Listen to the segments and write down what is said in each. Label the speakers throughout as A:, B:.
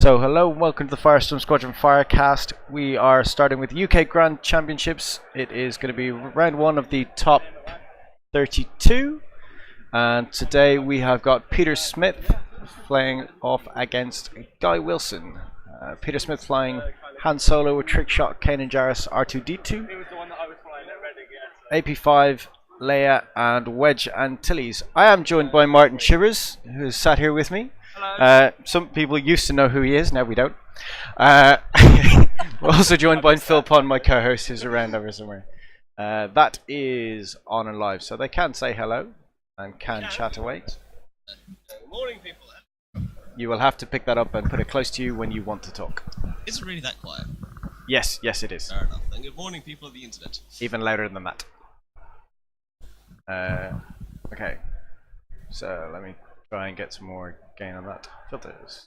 A: So hello and welcome to the Firestorm Squadron Firecast. We are starting with UK Grand Championships. It is going to be round one of the top 32. And today we have got Peter Smith playing off against Guy Wilson. Peter Smith flying Han Solo with Trickshot, Kanan Jarrus, R2-D2, AP5, Leia and Wedge Antilles. I am joined by Martin Shivers, who is sat here with me. Some people used to know who he is, now we don't. We're also joined by Phil Pond, my co-host, who's around over somewhere. That is on and live, so they can say hello and can chat away.
B: Good morning, people.
A: You will have to pick that up and put it close to you when you want to talk.
B: Is it really that quiet?
A: Yes, it is.
B: Fair enough. Then good morning, people of the internet.
A: Even louder than that. Okay, so let me try and get some more gain on that. Filters.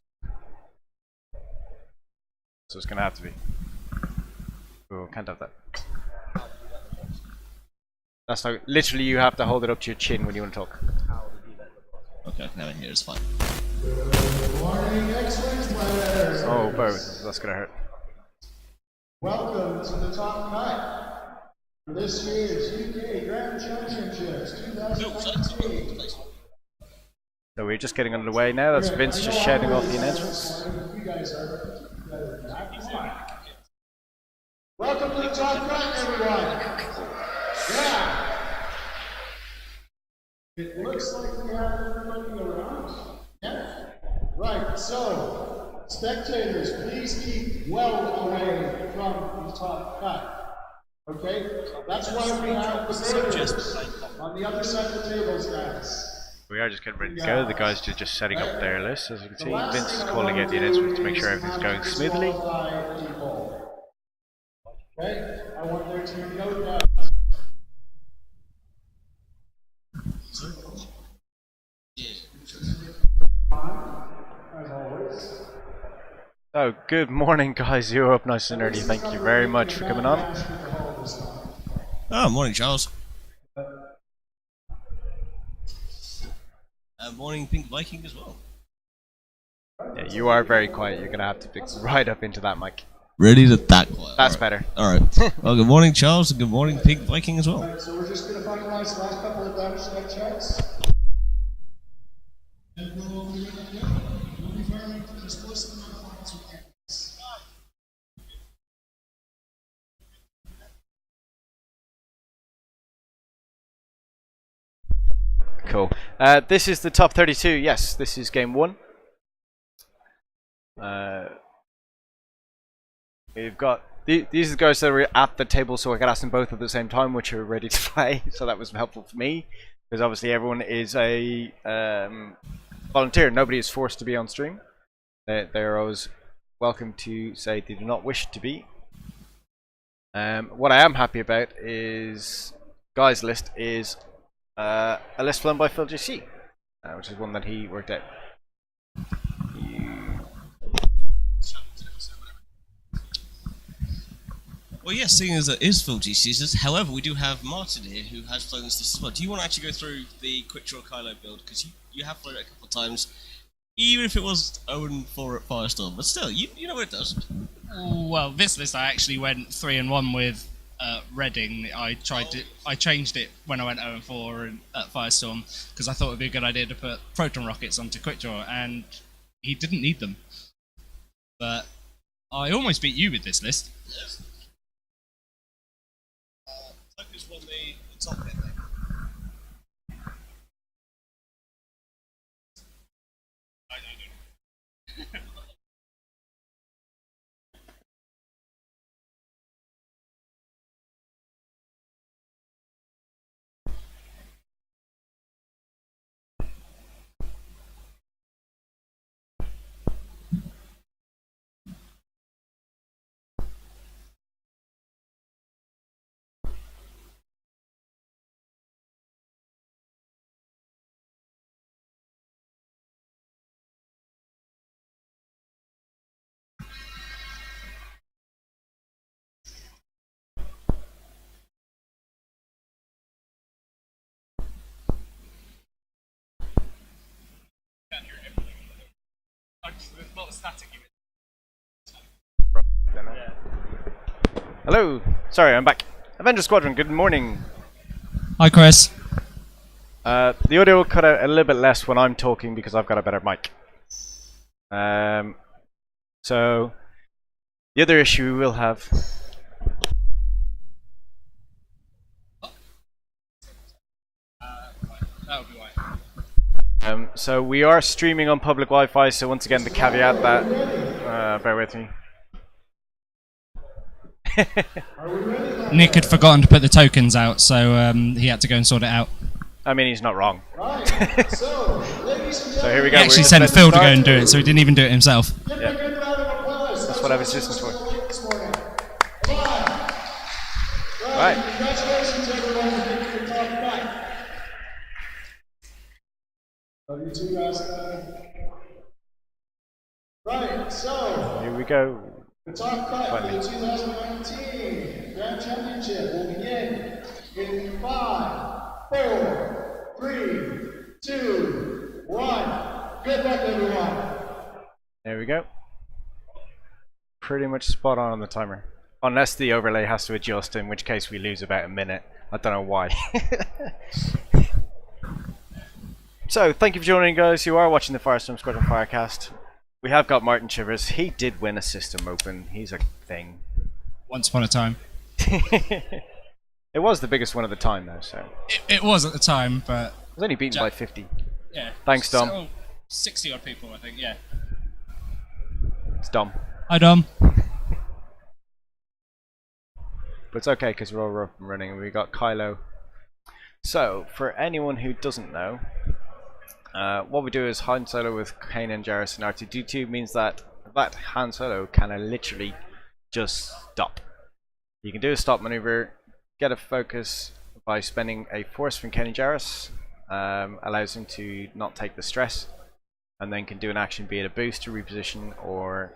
A: So it's going to have to be. Oh, can't have that. That's not. Literally, you have to hold it up to your chin when you want to talk.
B: Okay, now in here is fine.
C: Good morning, X-Wing players.
A: Oh, both. That's going to hurt.
C: Welcome to the top cut for this year's UK Grand Championships 2019.
A: So we're just getting underway now. That's Vince just shouting off the announcements.
C: You guys are. Welcome to the top cut, everyone. Yeah. It looks like we have everybody around. Yeah. Right. So, spectators, please keep well away from the top cut. Okay. That's why we have the borders on the other side of the tables, guys.
A: We are just getting ready to go. The guys are just setting up their list. As you can see, Vince is calling out the announcements to make sure everything's going smoothly.
C: Okay, I want there to be no doubt. As always.
A: So, good morning, guys. You're up nice and early. Thank you very much for coming on.
B: Oh, morning, Charles. Morning, Pink Viking as well.
A: Yeah, you are very quiet. You're going to have to pick right up into that mic.
B: Ready to that quiet.
A: That's better.
B: Alright. Well, good morning, Charles, and good morning, Pink Viking as well.
C: Right, so we're just going to finalize the last couple of damage select checks. And we'll be ready to go. We'll be firing as close to the microphone as we can.
A: Cool. This is the top 32. Yes, this is game one. We've got these are the guys that were at the table, so I could ask them both at the same time, which are ready to play. So that was helpful for me, because obviously everyone is a volunteer. Nobody is forced to be on stream. They're always welcome to say they do not wish to be. What I am happy about is Guy's list is a list flown by Phil JC, which is one that he worked out.
B: Well, yes, seeing as it is Phil GC's, however, we do have Martin here who has flown this list as well. Do you want to actually go through the Quick Draw Kylo build? Because you have flown it a couple of times, even if it was 0-4 at Firestorm, but still, you know what it does.
D: Well, this list I actually went 3-1 with Reading. I changed it when I went 0-4 at Firestorm because I thought it would be a good idea to put proton rockets onto Quick Draw, and he didn't need them. But I almost beat you with this list.
B: Yes. Focus won the top hit there. I don't know.
D: There's a lot of static.
A: Hello. Sorry, I'm back. Avenger Squadron, good morning.
D: Hi, Chris.
A: The audio will cut out a little bit less when I'm talking because I've got a better mic. So, the other issue we will have...
D: That'll be right.
A: So we are streaming on public Wi-Fi, so once again the caveat that... bear with me.
D: Nick had forgotten to put the tokens out, so he had to go and sort it out.
A: I mean, he's not wrong.
C: Right. So, ladies and
A: So here
C: gentlemen,
A: we
D: He
A: go.
D: actually sent
A: let's
D: Phil to go
A: start.
D: and do it, so he didn't even do it himself.
C: give him a good round of applause.
A: That's what I was listening for.
C: So late this morning. Come on.
A: Right.
C: Congratulations, everyone, for getting your top back. Love you too, guys. Right. So,
A: Here we go.
C: the top cut for the 2019 Grand Championship will begin in 5, 4, 3, 2, 1. Good luck, everyone.
A: There we go. Pretty much spot on the timer. Unless the overlay has to adjust, in which case we lose about a minute. I don't know why. So, thank you for joining, guys. You are watching the Firestorm Squadron Firecast. We have got Martin Chivers. He did win a system open. He's a thing.
D: Once upon a time.
A: It was the biggest one at the time, though, so...
D: It was at the time, but
A: I was only beaten by 50.
D: yeah.
A: Thanks, Dom.
D: So, 60 odd people, I think. Yeah.
A: It's dumb.
D: Hi, Dom.
A: But it's okay, because we're all up and running, and we got Kylo. So, for anyone who doesn't know, what we do is Han Solo with Kanan, Jarrus, and R2-D2 means that Han Solo can literally just stop. You can do a stop maneuver, get a focus by spending a force from Kanan Jarrus, allows him to not take the stress, and then can do an action, be it a boost to reposition, or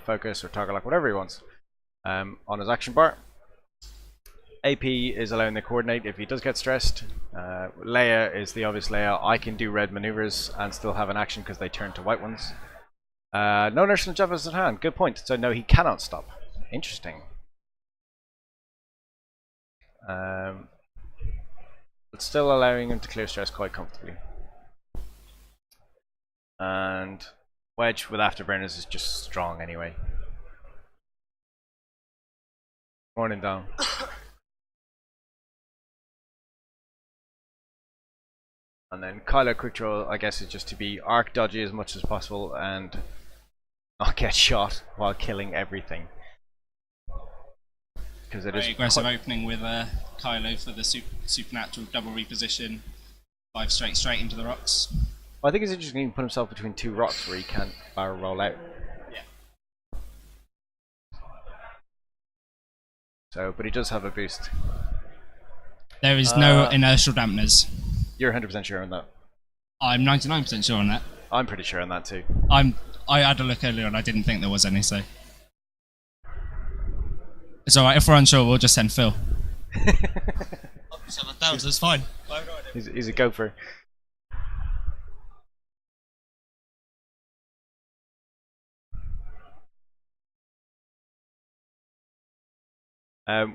A: focus, or target lock, whatever he wants, on his action bar. AP is allowing the coordinate if he does get stressed. Leia is the obvious Leia. I can do red maneuvers and still have an action because they turn to white ones. No inertial javelins at hand. Good point. So no, he cannot stop. Interesting. But still allowing him to clear stress quite comfortably. And Wedge with afterburners is just strong anyway. Morning, Dom. And then Kylo quick draw, I guess, is just to be arc dodgy as much as possible and not get shot while killing everything. Because it
D: Very
A: is
D: aggressive opening with Kylo for the supernatural double reposition. 5 straight into the rocks.
A: I think it's interesting he can put himself between two rocks where he can't barrel roll out.
D: Yeah.
A: So, but he does have a boost.
D: There is no inertial dampeners.
A: You're 100% sure on that.
D: I'm 99% sure on that.
A: I'm pretty sure on that too.
D: I had a look earlier and I didn't think there was any, so. It's alright, if we're unsure, we'll just send Phil.
B: I'll just have that down, so it's fine.
A: He's a gopher.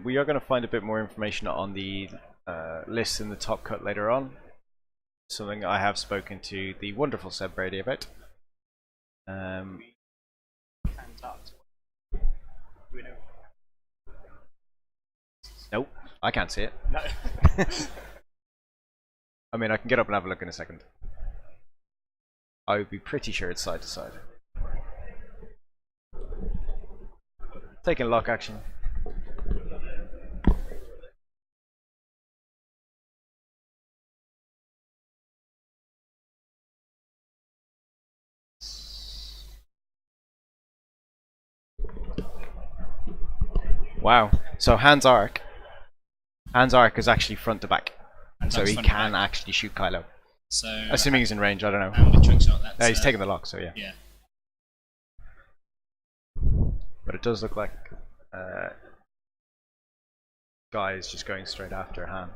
A: We are going to find a bit more information on the list in the top cut later on. Something I have spoken to the wonderful Seb Brady about. Nope, I can't see it. No. I mean, I can get up and have a look in a second. I would be pretty sure it's side to side. Taking lock action. Wow. So Han's arc is actually front to back. So he can actually shoot Kylo.
D: So
A: Assuming he's in range, I don't know.
D: and the trick shot, that's,
A: He's taking the lock, so yeah.
D: Yeah.
A: But it does look like Guy is just going straight after Han.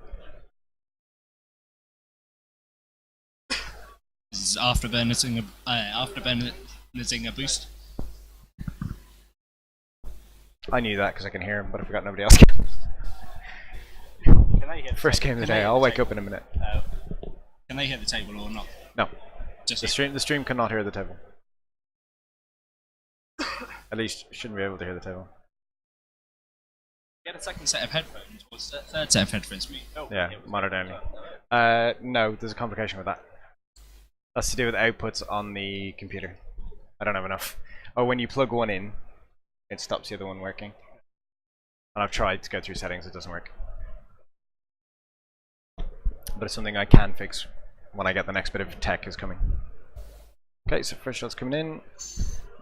D: This is after burnetting a boost.
A: I knew that because I can hear him, but I forgot nobody else can.
D: Can they hit
A: First game of the day. I'll wake up in a minute.
D: Can they hit the table or not?
A: No,
D: Just
A: the stream cannot hear the table. At least shouldn't be able to hear the table.
D: Get a second set of headphones. What's the third set of headphones mean? Oh,
A: Yeah, monitor only. No, there's a complication with that. That's to do with outputs on the computer. I don't have enough. Oh, when you plug one in, it stops the other one working. And I've tried to go through settings, it doesn't work. But it's something I can fix when I get the next bit of tech is coming. Okay, so first shot's coming in.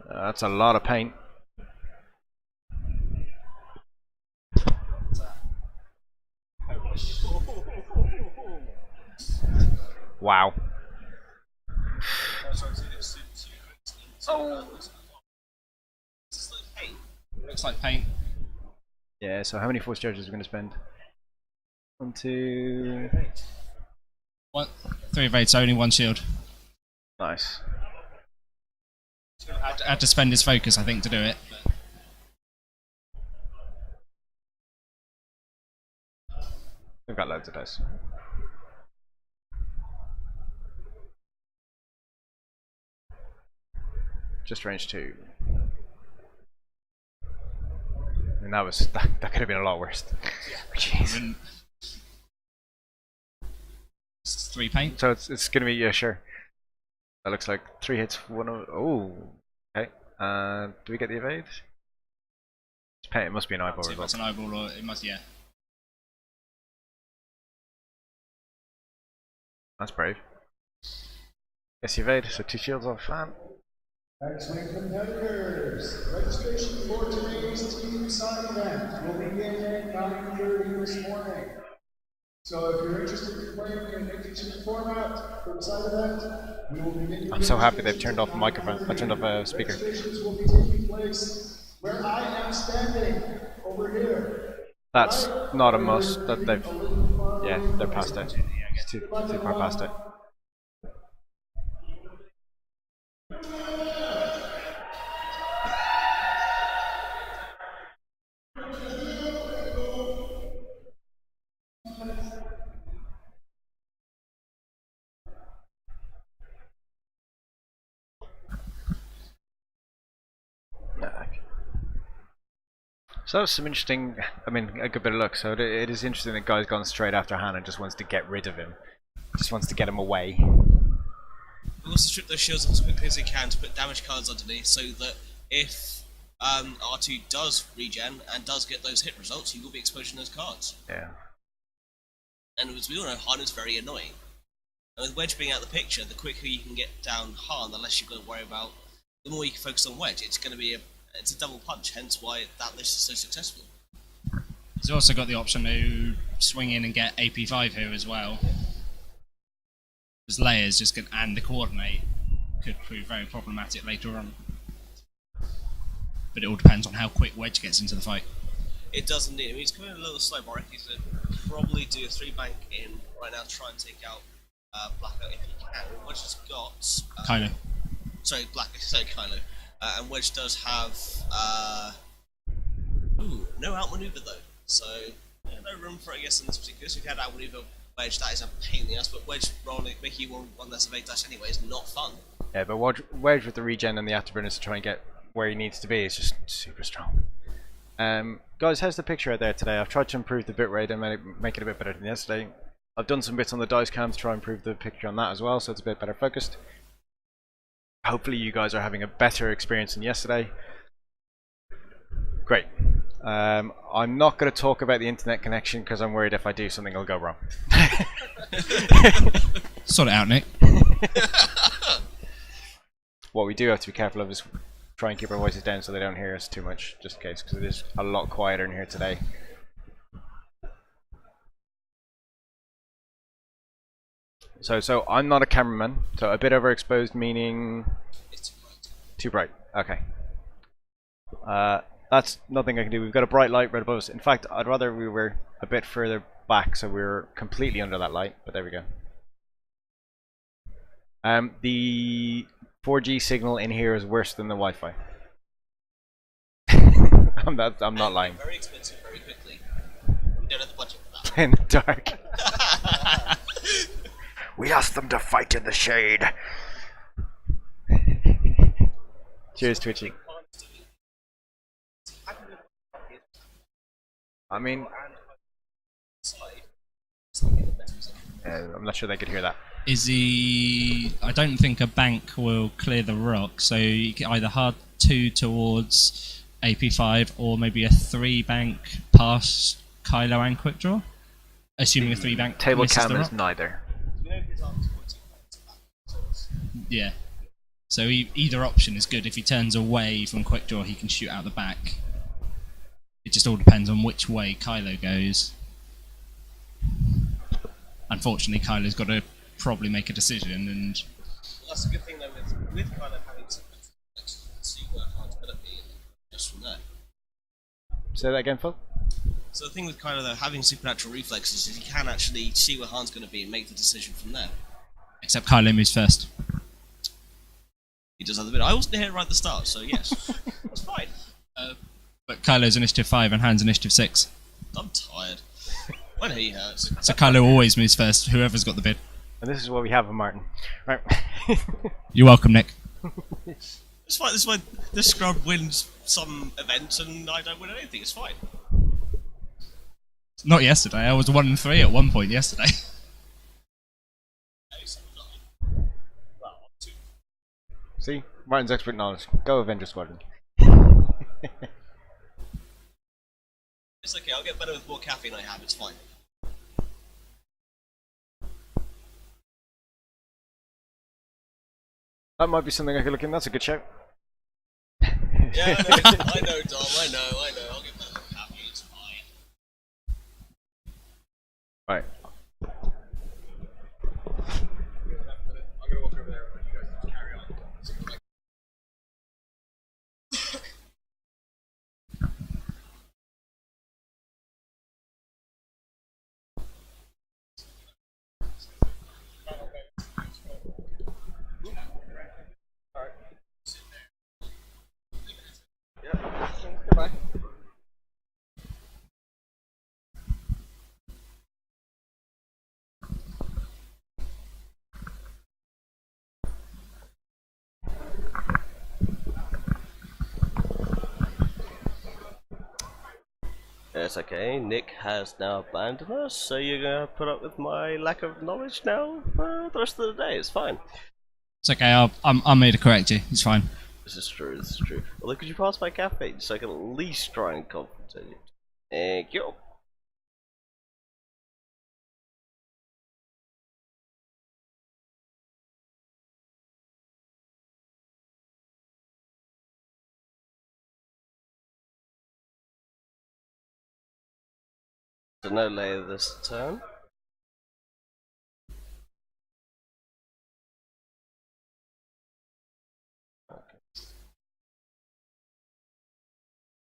A: That's a lot of paint. Wow.
D: Oh! Looks like paint.
A: Yeah, so how many force charges are we going to spend? 1, 2...
D: One, 3 evades, only 1 shield.
A: Nice.
D: Had to spend his focus, I think, to do it.
A: We've got loads of dice. Just range 2. I mean, that could have been a lot worse. Jeez.
D: It's 3 paint.
A: So it's gonna be, yeah, sure. That looks like 3 hits, 1 of, oh, okay. Do we get the evade? It's paint, it must be an eyeball
D: See if it's
A: result.
D: an eyeball or it must, yeah.
A: That's brave. Yes, evade, so 2 shields off fan.
C: Excellent competitors. Registration for today's team side event will begin at 9:30 this morning. So if you're interested in playing in an interesting format for the side event, we will begin.
A: I'm so happy they've turned off the microphone. I turned off a speaker.
C: Registrations will be taking place where I am standing over here.
A: That's not a must. That they've, yeah, they're past it. It's too far past it. So that was some interesting, I mean, a good bit of luck. So it is interesting that guy's gone straight after Han and just wants to get rid of him. Just wants to get him away.
B: He wants to strip those shields off as quickly as he can to put damage cards underneath so that if R2 does regen and does get those hit results, he will be exposed to those cards.
A: Yeah.
B: And as we all know, Han is very annoying. And with Wedge being out of the picture, the quicker you can get down Han, the less you've got to worry about, the more you can focus on Wedge. It's going to be it's a double punch, hence why that list is so successful.
D: He's also got the option to swing in and get AP5 here as well. His layers just can, and the coordinate could prove very problematic later on. But it all depends on how quick Wedge gets into the fight.
B: It does indeed. I mean, he's coming a little slow, but I reckon he's going to probably do a 3-bank in right now to try and take out Blackout if he can. Wedge has got...
D: Kylo.
B: Sorry, Kylo. And Wedge does have... no outmaneuver though. So, yeah, no room for it, I guess, in this particular. So if you had outmaneuver Wedge, that is a pain in the ass, but Wedge rolling, making you one less evade dash anyway is not fun.
A: Yeah, but Wedge with the regen and the afterburners to try and get where he needs to be is just super strong. Guys, how's the picture out there today? I've tried to improve the bitrate and make it a bit better than yesterday. I've done some bits on the dice cam to try and improve the picture on that as well, so it's a bit better focused. Hopefully you guys are having a better experience than yesterday. Great. I'm not going to talk about the internet connection because I'm worried if I do something will go wrong.
D: Sort it out, Nick.
A: What we do have to be careful of is try and keep our voices down so they don't hear us too much, just in case, because it is a lot quieter in here today. So I'm not a cameraman, so a bit overexposed meaning
B: It's too bright.
A: too bright. Okay. That's nothing I can do. We've got a bright light right above us. In fact, I'd rather we were a bit further back so we were completely under that light, but there we go. The 4G signal in here is worse than the Wi-Fi. I'm not lying.
B: Very expensive, very quickly. We don't have the budget for that.
A: In the dark. We asked them to fight in the shade. Cheers, Twitchy. I mean, I'm not sure they could hear that.
D: Is he? I don't think a bank will clear the rock, so you can either hard 2 towards AP5 or maybe a 3 bank past Kylo and quick draw. Assuming a 3 bank
A: Table
D: misses
A: cam
D: the
A: is
D: rock.
A: neither.
D: Yeah. So either option is good. If he turns away from quick draw, he can shoot out the back. It just all depends on which way Kylo goes. Unfortunately, Kylo's got to probably make a decision, and
B: Well, that's a good thing though with Kylo having some see where Han's gonna be just from there.
A: Say that again, Phil.
B: So the thing with Kylo though having supernatural reflexes is he can actually see where Han's gonna be and make the decision from there.
D: except Kylo moves first.
B: He does have the bit. I wasn't here right at the start, so yes. It's fine.
D: But Kylo's initiative 5 and Han's initiative 6.
B: I'm tired. When he hurts.
D: So Kylo always moves first, whoever's got the bid.
A: And this is what we have of Martin. Right.
D: You're welcome, Nick.
B: It's fine, this is why this scrub wins some events and I don't win anything, it's fine.
D: Not yesterday, I was 1-3 at one point yesterday.
B: Well, 2.
A: See? Martin's expert knowledge. Go Avenger Squadron.
B: It's okay, I'll get better with more caffeine I have, it's fine.
A: That might be something I could look in. That's a good show.
B: Yeah, I know, Dom, I know. I'll get better with caffeine, it's fine.
A: Right.
B: I'm gonna walk over there and you guys carry on. Goodbye. It's okay, Nick has now abandoned us, so you're gonna put up with my lack of knowledge now for the rest of the day, it's fine.
D: It's okay, I'm here to correct you, it's fine.
B: This is true, this is true. Although, could you pass my caffeine so I can at least try and compensate you? Thank you. So no layer this turn.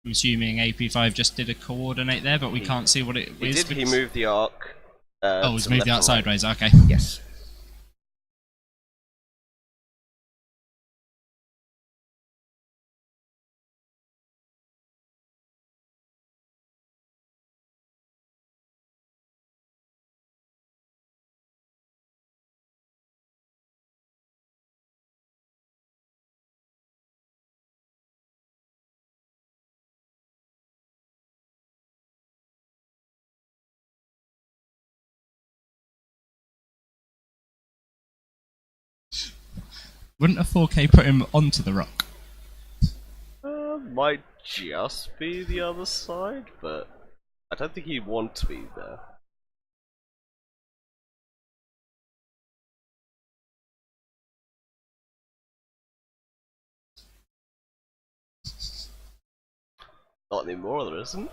D: I'm assuming AP5 just did a coordinate there, but we can't see what it is.
B: He moved the arc.
D: Oh, he's
B: to
D: moved
B: left
D: out
B: or right.
D: sideways, okay.
B: Yes.
D: Wouldn't a 4K put him onto the rock?
B: Might just be the other side, but I don't think he'd want to be there. Not anymore, there isn't.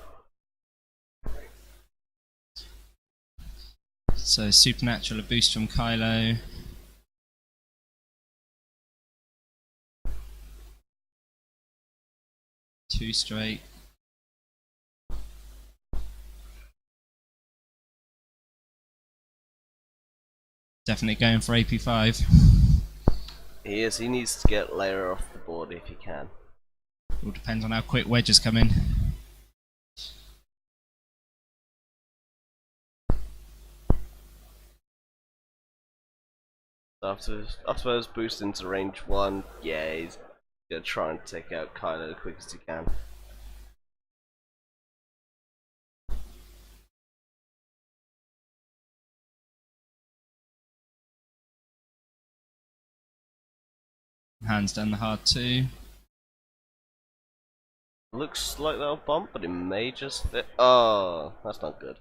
D: So Supernatural, a boost from Kylo. Two straight. Definitely going for AP5.
B: He is, he needs to get layer off the board if he can.
D: All depends on how quick wedges come in.
E: After boost into range 1, yeah, he's gonna try and take out Kylo as quick as he can.
D: Hands down the hard 2.
E: Looks like that'll bump, but it may just fit. Oh, that's not good.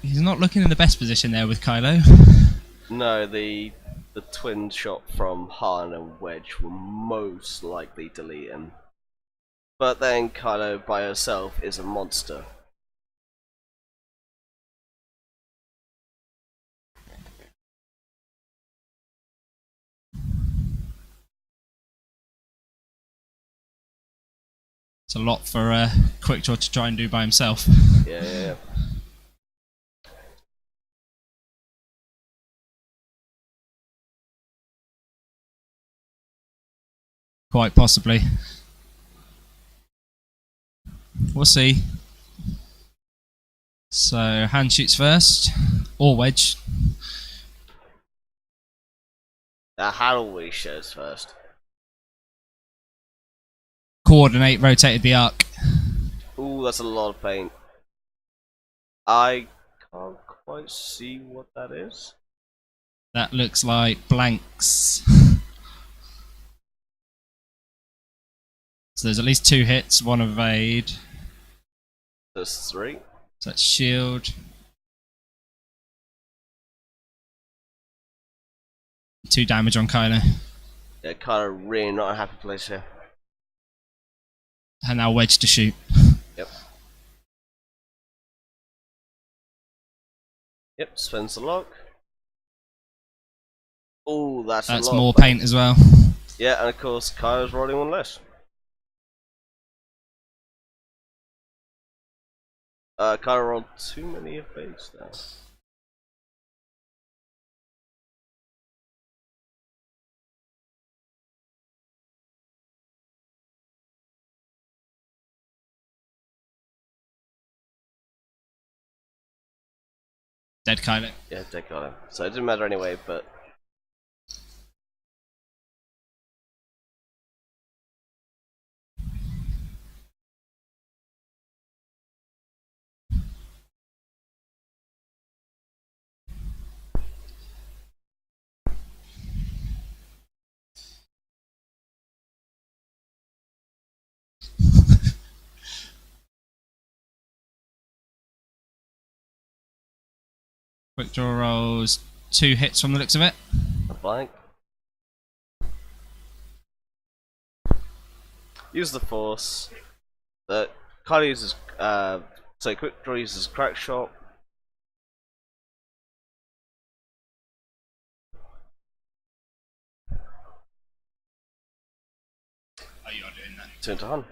D: He's not looking in the best position there with Kylo.
E: No, the twin shot from Han and Wedge will most likely delete him. But then Kylo by herself is a monster.
D: It's a lot for Quickdraw to try and do by himself.
E: Yeah.
D: Quite possibly. We'll see. So, Han shoots first. Or Wedge.
E: Han always shows first.
D: Coordinate, rotated the arc.
E: Ooh, that's a lot of paint. I can't quite see what that is.
D: That looks like blanks. So there's at least 2 hits, 1 evade.
E: There's 3.
D: So that's shield. 2 damage on Kylo.
E: Yeah, Kylo really not a happy place here.
D: And now Wedge to shoot.
E: Yep. Yep, spends the lock. Ooh, that's a lot
D: more
E: of
D: paint as well.
E: Yeah, and of course Kylo's rolling one less. Kylo rolled too many evades now.
D: Dead Kylo.
E: Yeah, dead Kylo. So it didn't matter anyway, but
D: Quick draw rolls 2 hits from the looks of it.
E: a blank. Use the force. Kylo uses so quick draw uses crack shot.
D: Oh, you are doing that.
E: Turn to Han.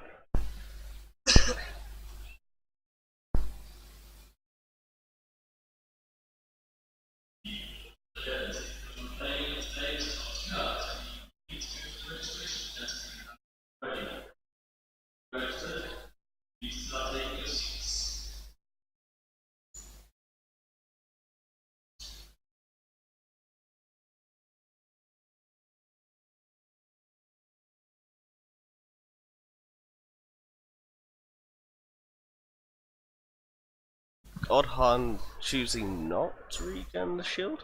E: Odd Han choosing not to regen the shield.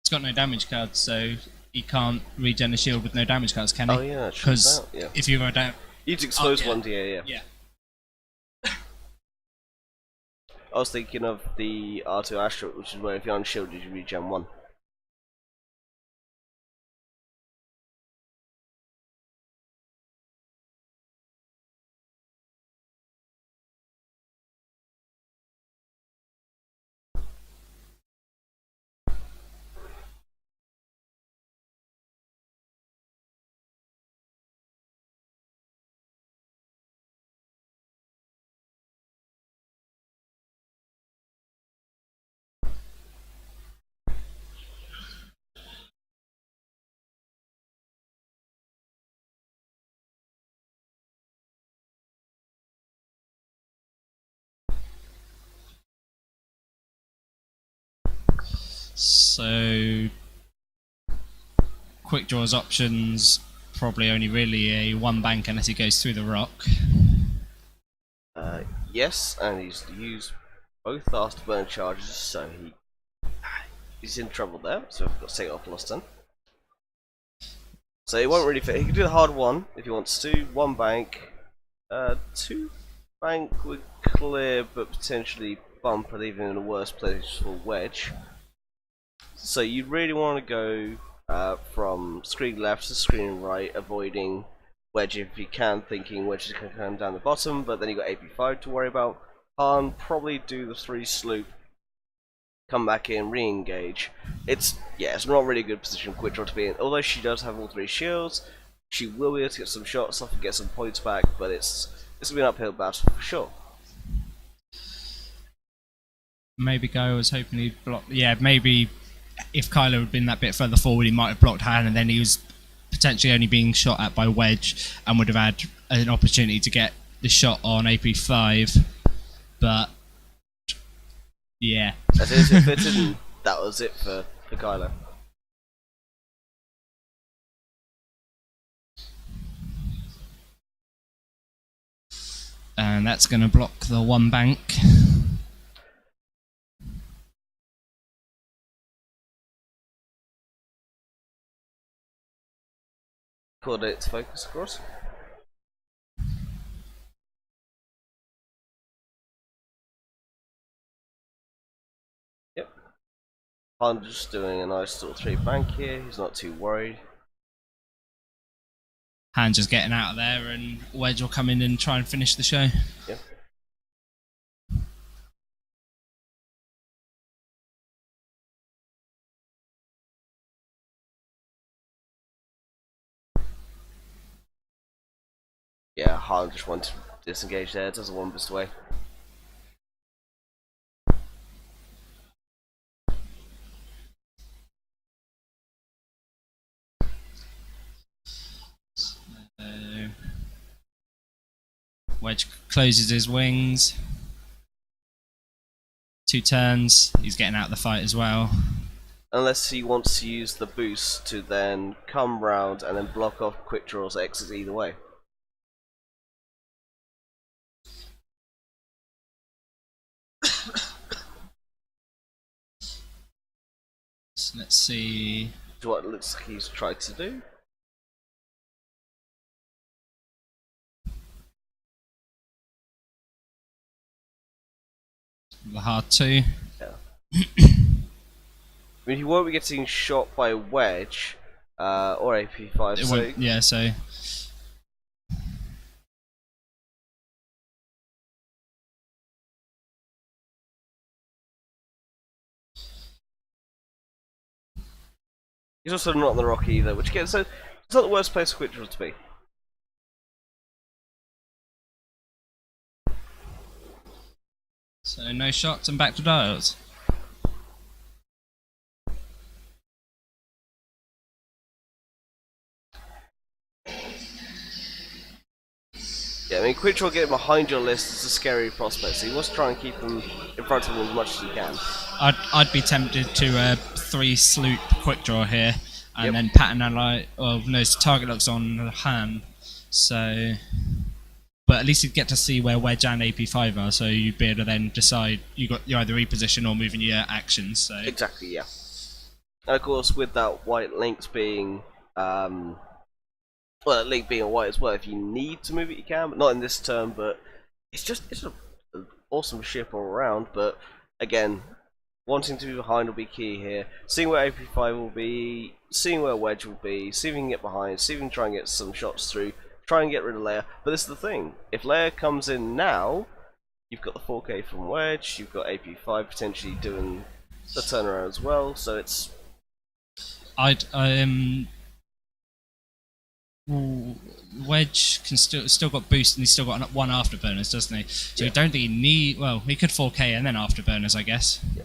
D: It's got no damage cards, so he can't regen the shield with no damage cards, can he?
E: Oh yeah,
D: Because
E: yeah.
D: if you go down,
E: You'd expose
D: yeah.
E: one, yeah.
D: yeah,
E: I was thinking of the R2 Astro, which is where if you're on shield, you regen 1.
D: So quick draws options, probably only really a one bank unless he goes through the rock.
E: Yes, and he's used both afterburn charges, so he's in trouble there. So we've got to take off plus 10. So he won't really fit. He can do the hard one if he wants to. One bank, two bank would clear, but potentially bump and even in a worse place for wedge. So you really want to go from screen left to screen right, avoiding wedge if you can, thinking wedge is going to come down the bottom, but then you've got AP5 to worry about. Han, probably do the 3 sloop, come back in, re-engage. It's not really a good position for Quickdraw to be in. Although she does have all 3 shields, she will be able to get some shots off and get some points back, but it's going to be an uphill battle for sure.
D: Maybe Guy was hoping he'd block. Yeah, maybe if Kylo had been that bit further forward, he might have blocked Han, and then he was potentially only being shot at by wedge and would have had an opportunity to get the shot on AP5. But yeah,
E: As it is, it fitted, and that was it for Kylo.
D: And that's going to block the one bank.
E: Coordinate to focus, of course. Yep. Han just doing a nice little 3 bank here. He's not too worried.
D: Han just getting out of there, and Wedge will come in and try and finish the show.
E: Yep. Yeah, Han just wants to disengage there, doesn't want to boost away.
D: Wedge closes his wings. 2 turns, he's getting out of the fight as well.
E: Unless he wants to use the boost to then come round and then block off quick draws exits either way.
D: So let's see.
E: What it looks like he's tried to do.
D: The hard 2.
E: Yeah. I mean, he won't be getting shot by wedge or AP5.
D: It
E: So
D: won't, yeah, so
E: he's also not on the rock either, which gets so it's not the worst place for quick draw to be.
D: so no shots and back to dials.
E: Yeah, I mean, quick draw getting behind your list is a scary prospect, so you must try and keep him in front of him as much as you can.
D: I'd be tempted to 3 sloop quick draw here, and
E: Yep.
D: then pattern analyze. Well, no, target locks on Han, so. But at least you'd get to see where wedge and AP5 are, so you'd be able to then decide you either reposition or moving your actions. So
E: Exactly, yeah. And of course, with that white links being, well, link being white as well, if you need to move it, you can, but not in this turn. But it's an awesome ship all around. But again, wanting to be behind will be key here. Seeing where AP5 will be, seeing where wedge will be, see if you can get behind, see if you can try and get some shots through. Try and get rid of Leia, but this is the thing. If Leia comes in now, you've got the 4K from wedge, you've got AP5 potentially doing the turnaround as well. So it's
D: Wedge can still got boost, and he's still got 1 afterburners, doesn't he? So
E: Yeah.
D: I don't think he need. Well, he could 4K and then afterburners, I guess.
E: Yeah.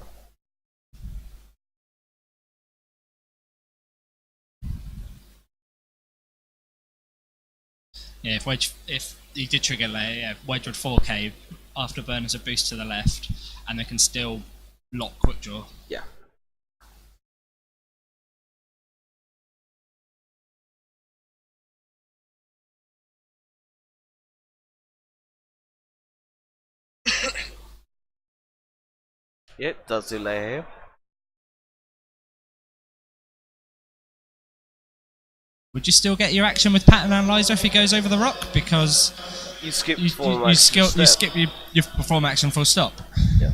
D: Yeah, if he did trigger Leia, yeah, Wedge would 4K, afterburners a boost to the left, and they can still lock quick draw.
E: Yeah. It does delay here.
D: Would you still get your action with Pattern Analyzer if he goes over the rock? Because
E: You skip
D: you
E: perform action step.
D: skip your perform action full stop.
E: Yeah.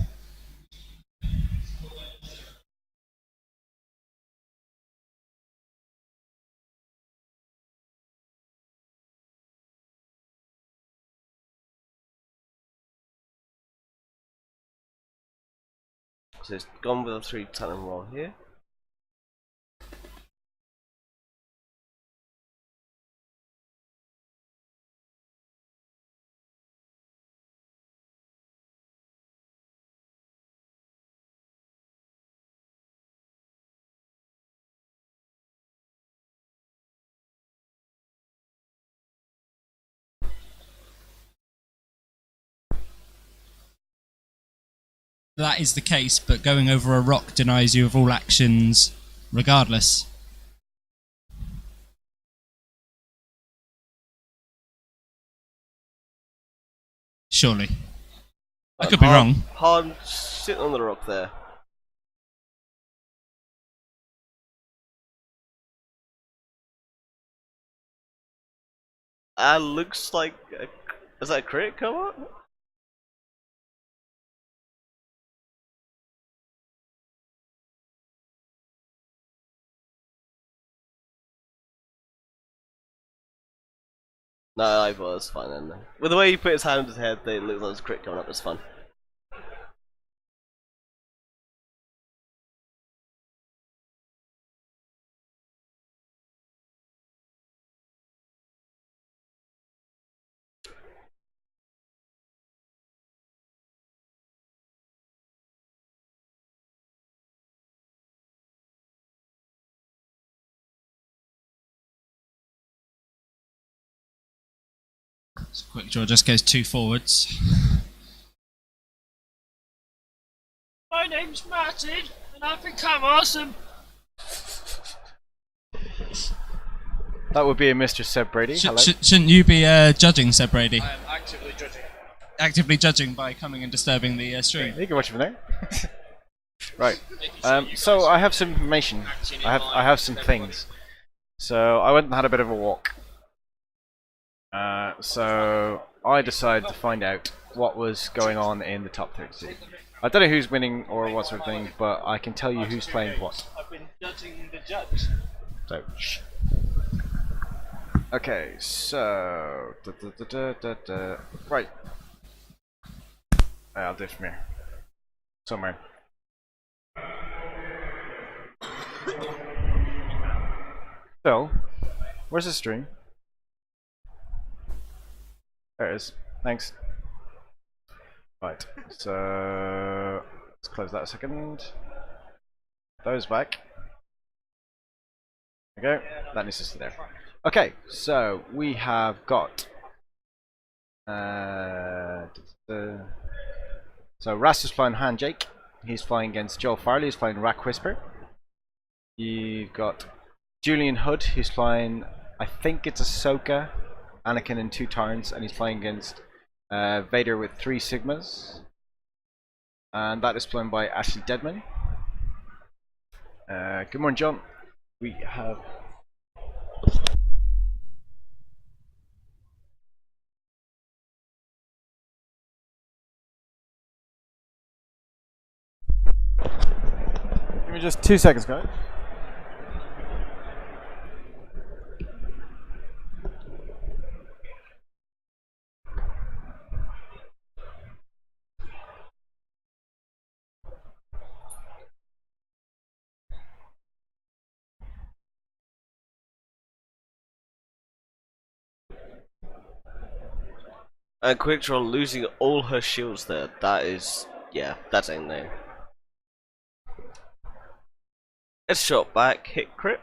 E: So it's gone with a 3 talent roll here.
D: That is the case, but going over a rock denies you of all actions regardless. Surely. I could be wrong.
E: Hard sitting on the rock there. Looks like is that a crit come up? No, I was fine then. With the way he put his hand on his head, it looks like it's a crit coming up. It's fun.
D: So quick draw just goes 2 forwards.
F: My name's Martin, and I've become awesome.
A: That would be a Mr. Seb Brady. Hello.
D: Shouldn't you be judging, Seb Brady?
F: I am actively judging.
D: Actively judging by coming and disturbing the stream.
A: You can watch from there. Right. So I have some information. I have some things. So I went and had a bit of a walk. So I decided to find out what was going on in the top 32. I don't know who's winning or what sort of thing, but I can tell you who's playing what.
F: I've been judging the judge.
A: So, shh. Okay, so right. I'll do it from here. Somewhere. So, where's the stream? There it is. Thanks. Right, so let's close that a second. Those back. There we go. That needs to stay there. Okay, so we have got so Rast is flying Handjake. He's flying against Joel Farley. He's flying Rack Whisper. You've got Julian Hood. He's flying, I think it's Ahsoka, Anakin, and 2 Tarns, and he's flying against Vader with 3 Sigmas. And that is flown by Ashley Deadman. Good morning, John. We have. Give me just 2 seconds, guys.
E: And Quick Draw losing all her shields there. That is, yeah, that's ain't there. It's shot back, hit crit.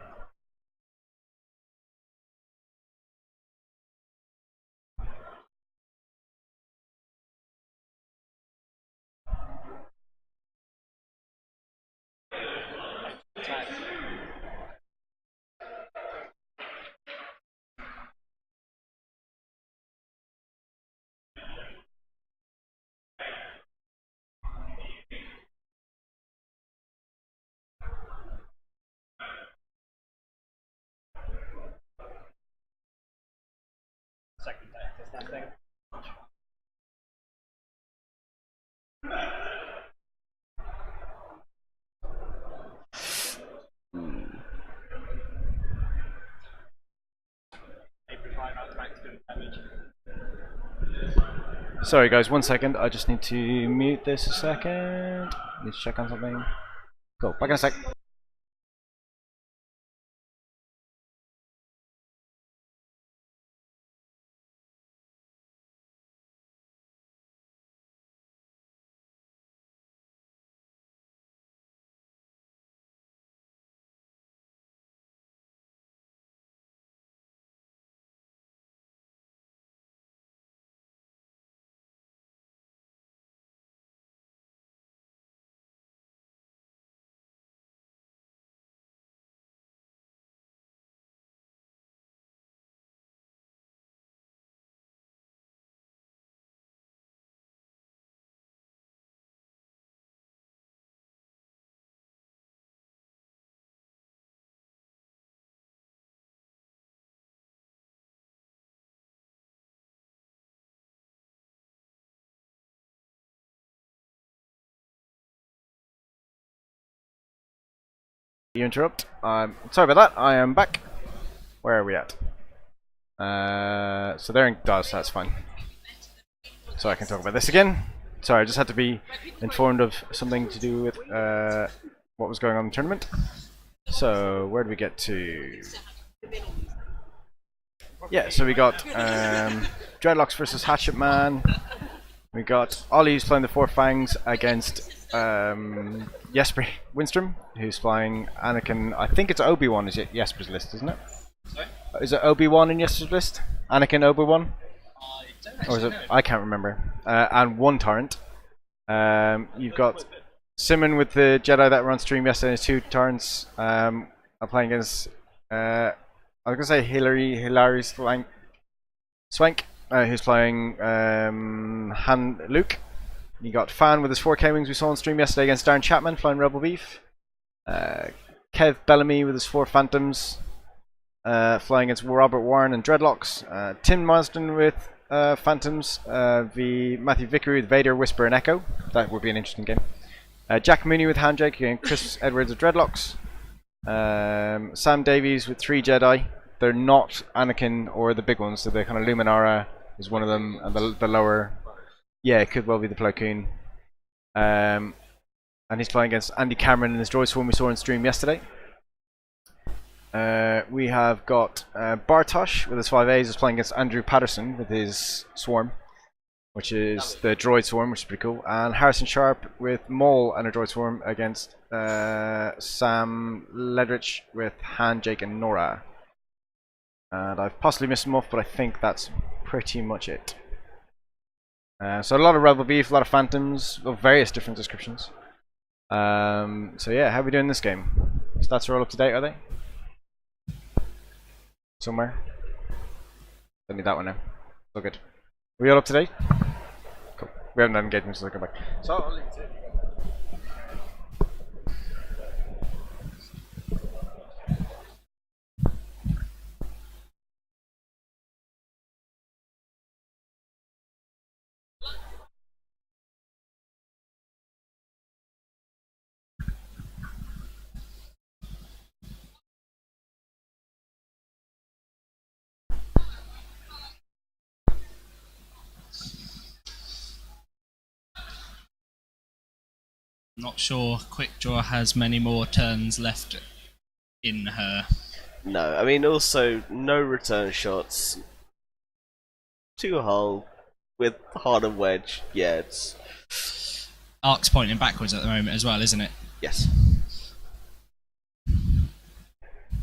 A: Sorry guys, 1 second. I just need to mute this a second. Need to check on something. Go, back in a sec. You interrupt. Sorry about that. I am back. Where are we at? So they're in DOS, that's fine. So I can talk about this again. Sorry, I just had to be informed of something to do with what was going on in the tournament. So where did we get to? Yeah, so we got Dreadlocks versus Hatchet Man. We got Ollie's playing the Four Fangs against Jesper Winstrom, who's flying Anakin. I think it's Obi-Wan is Jesper's list, isn't it?
D: Sorry?
A: Is it Obi-Wan in Jesper's list? Anakin Obi-Wan?
D: I don't
A: Or
D: actually
A: is it?
D: know.
A: I can't remember. And one Torrent. You've got Simon with the Jedi that were on stream yesterday. His 2 Torrents. I'm playing against. I was gonna say Hilary Swank, who's playing Han Luke. You got Fan with his 4 K-Wings we saw on stream yesterday against Darren Chapman flying Rebel Beef. Kev Bellamy with his 4 Phantoms flying against Robert Warren and Dreadlocks. Tim Marsden with Phantoms v Matthew Vickery with Vader, Whisper and Echo. That would be an interesting game. Jack Mooney with Handjake and Chris Edwards with Dreadlocks. Sam Davies with 3 Jedi. They're not Anakin or the big ones, so they're kind of Luminara is one of them, and the lower, yeah, it could well be the Plo Koon. And he's playing against Andy Cameron in his droid swarm we saw on stream yesterday. We have got Bartosh with his 5As is playing against Andrew Patterson with his swarm, which is the droid swarm, which is pretty cool. And Harrison Sharp with Maul and a droid swarm against Sam Ledrich with Han, Jake and Nora. And I've possibly missed them off, but I think that's pretty much it. So a lot of Rebel Beef, a lot of Phantoms of various different descriptions. So yeah, how are we doing this game? Stats are all up to date, are they? Somewhere? Don't need that one now. All good. Are we all up to date? Cool. We haven't done engagements, so I'll go back. So I'll leave it to you.
D: Not sure Quick Draw has many more turns left in her.
E: No, I mean also no return shots. 2 hull with hard and wedge. Yeah, it's
D: Arc's pointing backwards at the moment as well, isn't it?
E: yes.